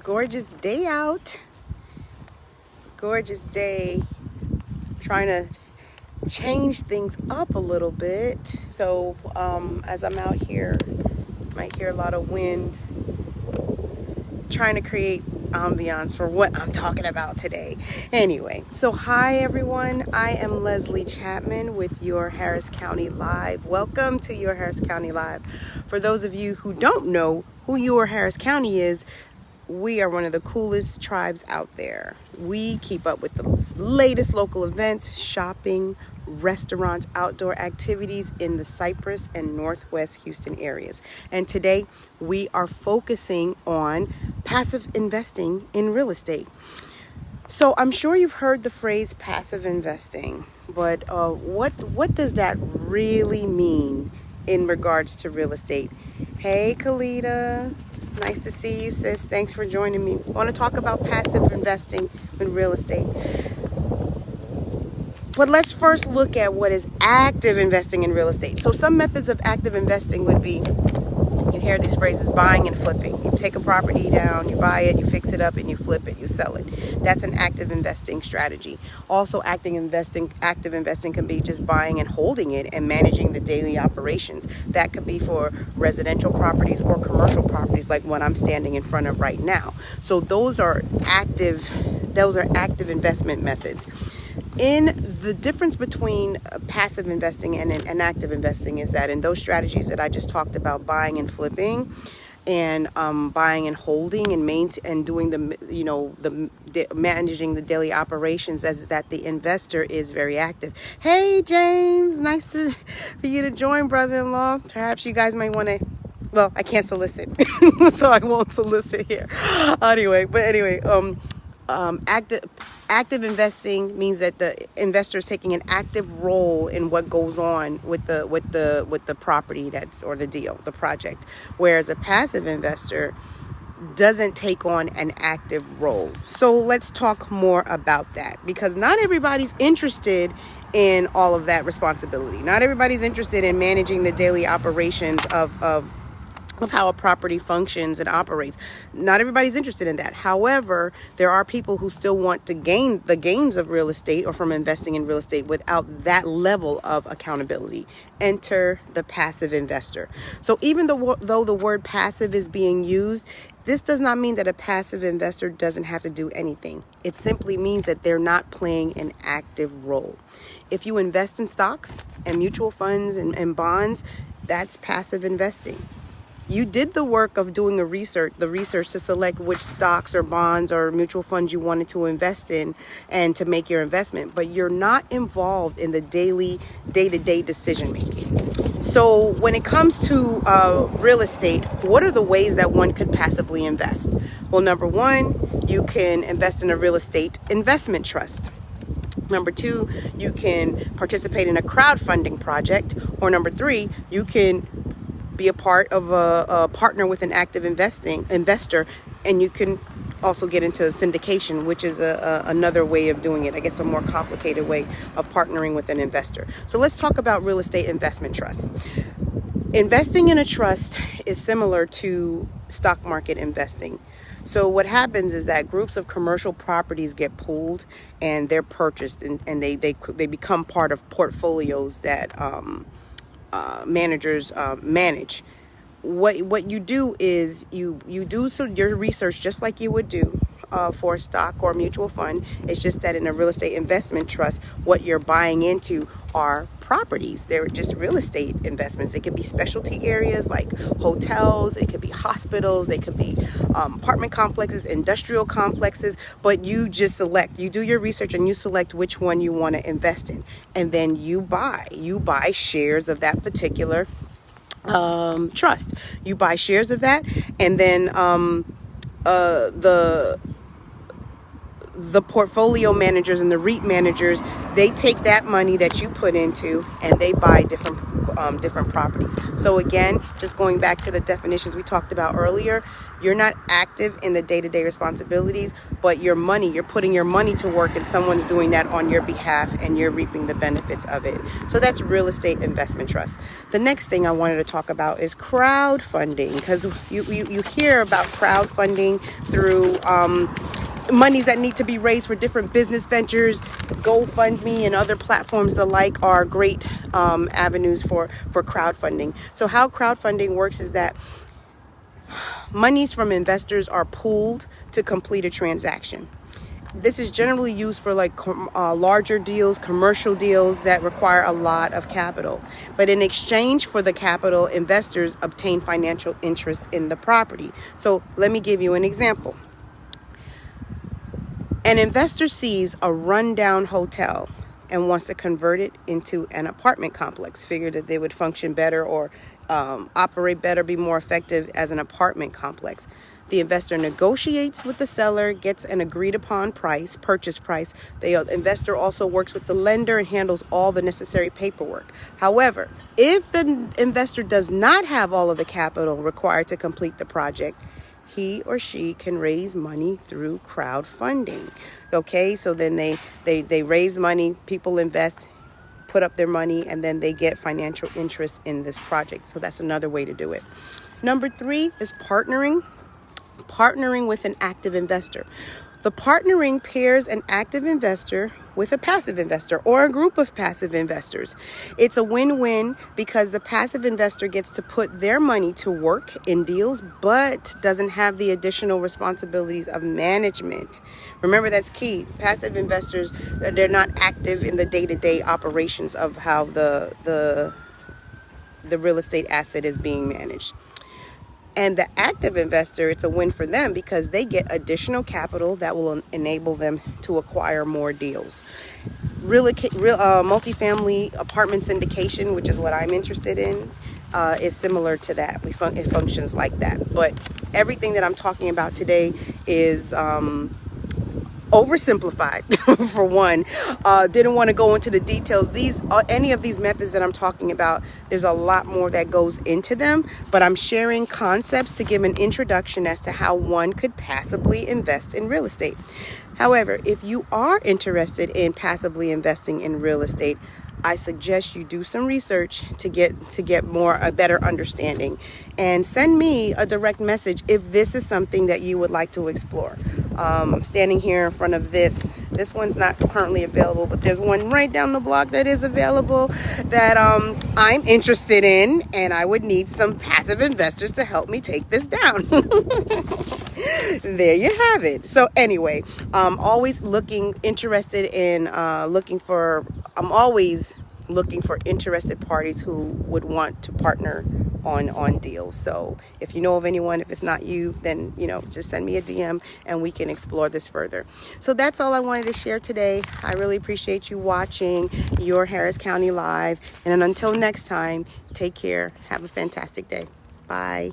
Gorgeous day out. Gorgeous day. Trying to change things up a little bit. So as I'm out here, you might hear a lot of wind. Trying to create ambiance for what I'm talking about today. Anyway, so hi everyone. I am Leslie Chapman with your Harris County Live. Welcome to your Harris County Live. For those of you who don't know who your Harris County is, we are one of the coolest tribes out there. We keep up with the latest local events, shopping, restaurants, outdoor activities in the Cypress and Northwest Houston areas. And today we are focusing on passive investing in real estate. So I'm sure you've heard the phrase passive investing, but what does that really mean in regards to real estate? Hey, Kalita. Nice to see you, sis. Thanks for joining me. I want to talk about passive investing in real estate. But let's first look at what is active investing in real estate. So some methods of active investing would be, you hear these phrases, buying and flipping. You take a property down, you buy it, you fix it up, and you flip it, you sell it. That's an active investing strategy. Also, active investing can be just buying and holding it and managing the daily operations. That could be for residential properties or commercial properties like what I'm standing in front of right now. So those are active investment methods. In the difference between passive investing and active investing is that in those strategies that I just talked about, buying and flipping, and buying and holding and doing managing the daily operations, as that the investor is very active. Hey James, nice for you to join, brother-in-law. Perhaps you guys might want to. Well, I can't solicit, so I won't solicit here. Anyway, active investing means that the investor is taking an active role in what goes on with the property or the deal, the project, whereas a passive investor doesn't take on an active role. So let's talk more about that, because not everybody's interested in all of that responsibility. Not everybody's interested in managing the daily operations of how a property functions and operates. Not everybody's interested in that. However, there are people who still want to gain the gains of real estate or from investing in real estate without that level of accountability. Enter the passive investor. So even though the word passive is being used, this does not mean that a passive investor doesn't have to do anything. It simply means that they're not playing an active role. If you invest in stocks and mutual funds and bonds, that's passive investing. You did the work of doing the research to select which stocks or bonds or mutual funds you wanted to invest in and to make your investment, but you're not involved in the day-to-day decision making. So when it comes to real estate, what are the ways that one could passively invest? Well, number one, you can invest in a real estate investment trust. Number two, you can participate in a crowdfunding project. Or number three, you can be a part of a partner with an active investor, and you can also get into syndication, which is another way of doing it. I guess a more complicated way of partnering with an investor. So let's talk about real estate investment trusts. Investing in a trust is similar to stock market investing. So what happens is that groups of commercial properties get pooled and they're purchased, and they become part of portfolios that managers manage. What you do is you do your research just like you would do for a stock or mutual fund. It's just that in a real estate investment trust, what you're buying into are properties. They're just real estate investments. It could be specialty areas like hotels, it could be hospitals, they could be apartment complexes, industrial complexes, but you just select, you do your research and you select which one you want to invest in, and then you buy shares of that particular trust. You buy shares of that, and then the portfolio managers and the REIT managers, they take that money that you put into and they buy different different properties. So again, just going back to the definitions we talked about earlier, you're not active in the day-to-day responsibilities, but you're putting your money to work, and someone's doing that on your behalf, and you're reaping the benefits of it. So that's real estate investment trust. The next thing I wanted to talk about is crowdfunding, because you hear about crowdfunding through monies that need to be raised for different business ventures. GoFundMe and other platforms alike are great avenues for crowdfunding. So how crowdfunding works is that monies from investors are pooled to complete a transaction. This is generally used for like larger deals, commercial deals that require a lot of capital. But in exchange for the capital, investors obtain financial interest in the property. So let me give you an example. An investor sees a rundown hotel and wants to convert it into an apartment complex. Figured that they would function better or operate better, be more effective as an apartment complex. The investor negotiates with the seller, gets an agreed upon purchase price. The investor also works with the lender and handles all the necessary paperwork. However, if the investor does not have all of the capital required to complete the project, he or she can raise money through crowdfunding. Okay, so then they raise money, people invest, put up their money, and then they get financial interest in this project. So that's another way to do it. Number 3 is partnering with an active investor. The partnering pairs an active investor with a passive investor or a group of passive investors. It's a win-win because the passive investor gets to put their money to work in deals, but doesn't have the additional responsibilities of management. Remember, that's key. Passive investors, they're not active in the day-to-day operations of how the real estate asset is being managed. And the active investor, it's a win for them because they get additional capital that will enable them to acquire more deals. Multifamily apartment syndication, which is what I'm interested in, is similar to that. It functions like that. But everything that I'm talking about today is oversimplified. For one, didn't want to go into the details. Any of these methods that I'm talking about, there's a lot more that goes into them, but I'm sharing concepts to give an introduction as to how one could passively invest in real estate. However, if you are interested in passively investing in real estate, I suggest you do some research to get a better understanding, and send me a direct message if this is something that you would like to explore. I'm standing here in front of this. This one's not currently available, but there's one right down the block that is available that I'm interested in, and I would need some passive investors to help me take this down. There you have it. So anyway, I'm always looking for interested parties who would want to partner on deals. So if you know of anyone, if it's not you, then just send me a DM and we can explore this further. So that's all I wanted to share today. I really appreciate you watching your Harris County Live, and until next time, take care. Have a fantastic day. Bye.